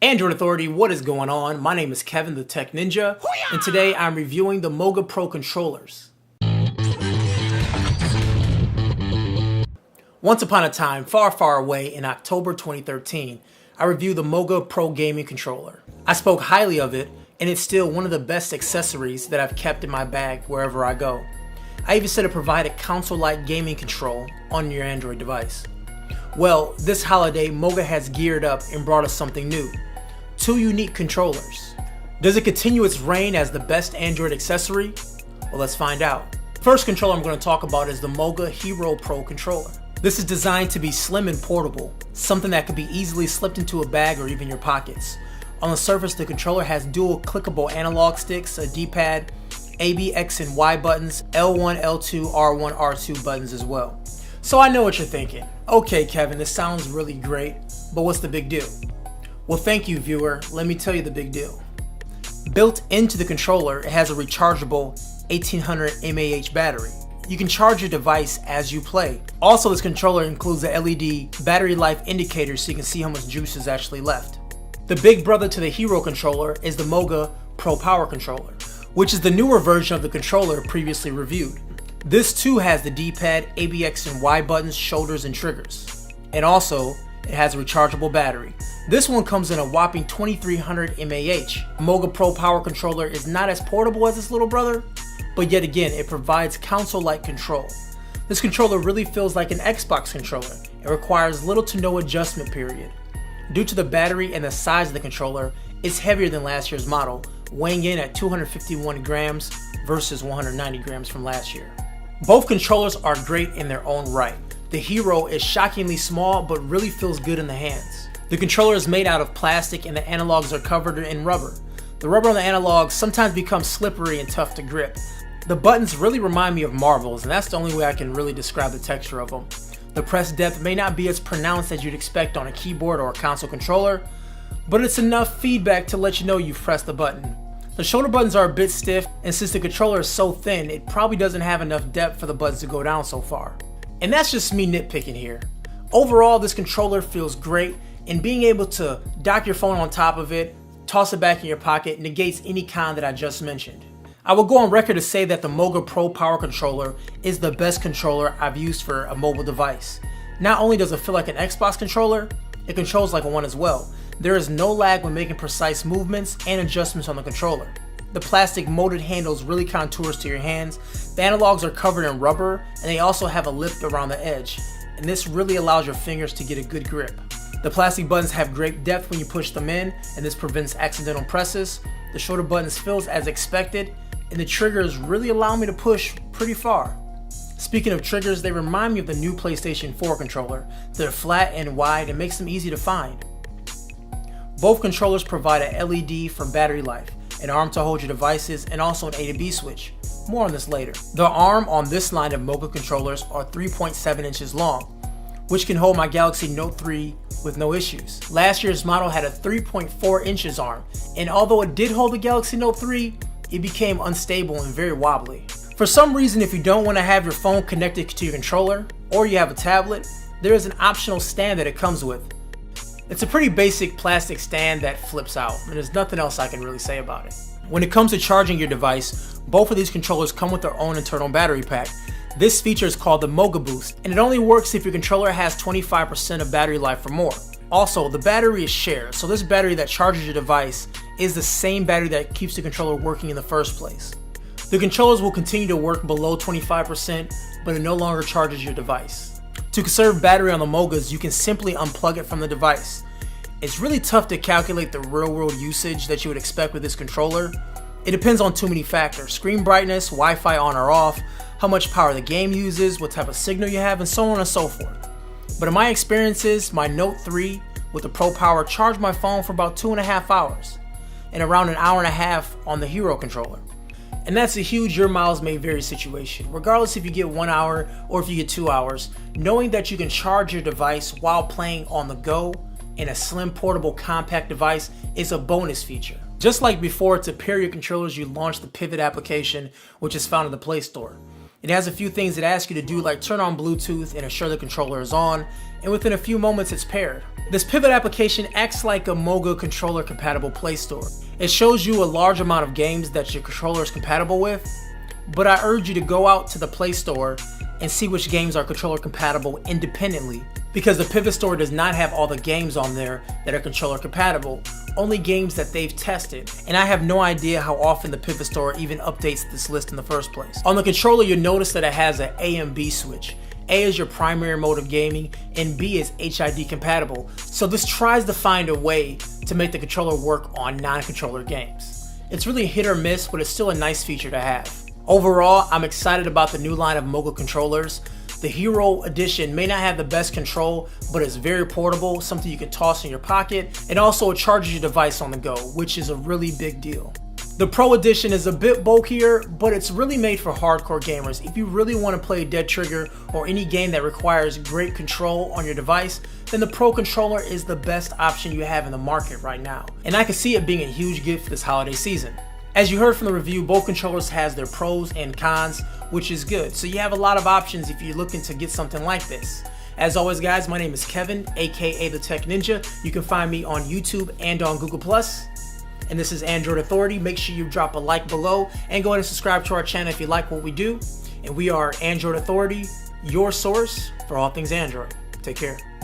Android Authority, what is going on? My name is Kevin, the Tech Ninja, and today I'm reviewing the Moga Pro controllers. Once upon a time, far, far away in October 2013, I reviewed the Moga Pro gaming controller. I spoke highly of it, and it's still one of the best accessories that I've kept in my bag wherever I go. I even said it provided console-like gaming control on your Android device. Well, this holiday, Moga has geared up and brought us something new. 2 unique controllers. Does it continue its reign as the best Android accessory? Well, let's find out. First controller I'm going to talk about is the Moga Hero Pro controller. This is designed to be slim and portable, something that can be easily slipped into a bag or even your pockets. On the surface, the controller has dual clickable analog sticks, a D-pad, A, B, X, and Y buttons, L1, L2, R1, R2 buttons as well. So I know what you're thinking. Okay, Kevin, this sounds really great, but what's the big deal? Well, thank you, viewer. Let me tell you the big deal. Built into the controller, it has a rechargeable 1800 mAh battery. You can charge your device as you play. Also, this controller includes a LED battery life indicator so you can see how much juice is actually left. The big brother to the Hero controller is the Moga Pro Power controller, which is the newer version of the controller previously reviewed. This too has the D-pad, A, B, X, and Y buttons, shoulders, and triggers. And also, it has a rechargeable battery. This one comes in a whopping 2300 mAh. Moga Pro Power controller is not as portable as its little brother, but yet again, it provides console-like control. This controller really feels like an Xbox controller. It requires little to no adjustment period. Due to the battery and the size of the controller, it's heavier than last year's model, weighing in at 251 grams versus 190 grams from last year. Both controllers are great in their own right. The Hero is shockingly small but really feels good in the hands. The controller is made out of plastic and the analogs are covered in rubber. The rubber on the analogs sometimes becomes slippery and tough to grip. The buttons really remind me of marbles, and that's the only way I can really describe the texture of them. The press depth may not be as pronounced as you'd expect on a keyboard or a console controller, but it's enough feedback to let you know you've pressed the button. The shoulder buttons are a bit stiff, and since the controller is so thin, it probably doesn't have enough depth for the buttons to go down so far. And that's just me nitpicking here. Overall, this controller feels great, and being able to dock your phone on top of it, toss it back in your pocket, negates any con that I just mentioned. I will go on record to say that the Moga Pro Power controller is the best controller I've used for a mobile device. Not only does it feel like an Xbox controller, it controls like one as well. There is no lag when making precise movements and adjustments on the controller. The plastic molded handles really contours to your hands. The analogs are covered in rubber, and they also have a lip around the edge, and this really allows your fingers to get a good grip. The plastic buttons have great depth when you push them in, and this prevents accidental presses. The shoulder buttons feels as expected, and the triggers really allow me to push pretty far. Speaking of triggers, they remind me of the new PlayStation 4 controller. They're flat and wide and makes them easy to find. Both controllers provide a LED for battery life, an arm to hold your devices, and also an A to B switch. More on this later. The arm on this line of Moga controllers are 3.7 inches long, which can hold my Galaxy Note 3 with no issues. Last year's model had a 3.4 inches arm, and although it did hold the Galaxy Note 3, it became unstable and very wobbly. For some reason, if you don't want to have your phone connected to your controller, or you have a tablet, there is an optional stand that it comes with. It's a pretty basic plastic stand that flips out, and there's nothing else I can really say about it. When it comes to charging your device, both of these controllers come with their own internal battery pack. This feature is called the Moga Boost, and it only works if your controller has 25% of battery life or more. Also, the battery is shared, so this battery that charges your device is the same battery that keeps the controller working in the first place. The controllers will continue to work below 25%, but it no longer charges your device. To conserve battery on the Mogas, you can simply unplug it from the device. It's really tough to calculate the real-world usage that you would expect with this controller. It depends on too many factors: screen brightness, Wi-Fi on or off, how much power the game uses, what type of signal you have, and so on and so forth. But in my experiences, my Note 3 with the Pro Power charged my phone for about 2.5 hours, and around an hour and a half on the Hero controller. And that's a huge your miles may vary situation. Regardless if you get 1 hour or if you get 2 hours, knowing that you can charge your device while playing on the go in a slim portable compact device is a bonus feature. Just like before, to pair your controllers, you launch the Pivot application, which is found in the Play Store. It has a few things it asks you to do, like turn on Bluetooth and ensure the controller is on, and within a few moments it's paired. This pivot application acts like a Moga controller compatible Play Store. It shows you a large amount of games that your controller is compatible with, but I urge you to go out to the Play Store and see which games are controller compatible independently, because the Pivot Store does not have all the games on there that are controller compatible, only games that they've tested, and I have no idea how often the Pivot Store even updates this list in the first place. On the controller, you'll notice that it has an A and B switch. A is your primary mode of gaming, and B is HID compatible, so this tries to find a way to make the controller work on non-controller games. It's really hit or miss, but it's still a nice feature to have. Overall, I'm excited about the new line of Moga controllers. The Hero Edition may not have the best control, but it's very portable, something you can toss in your pocket, and also it charges your device on the go, which is a really big deal. The Pro Edition is a bit bulkier, but it's really made for hardcore gamers. If you really want to play Dead Trigger or any game that requires great control on your device, then the Pro controller is the best option you have in the market right now. And I can see it being a huge gift this holiday season. As you heard from the review, both controllers has their pros and cons, which is good. So you have a lot of options if you're looking to get something like this. As always, guys, my name is Kevin, aka the Tech Ninja. You can find me on YouTube and on Google+. And this is Android Authority. Make sure you drop a like below and go ahead and subscribe to our channel if you like what we do. And we are Android Authority, your source for all things Android. Take care.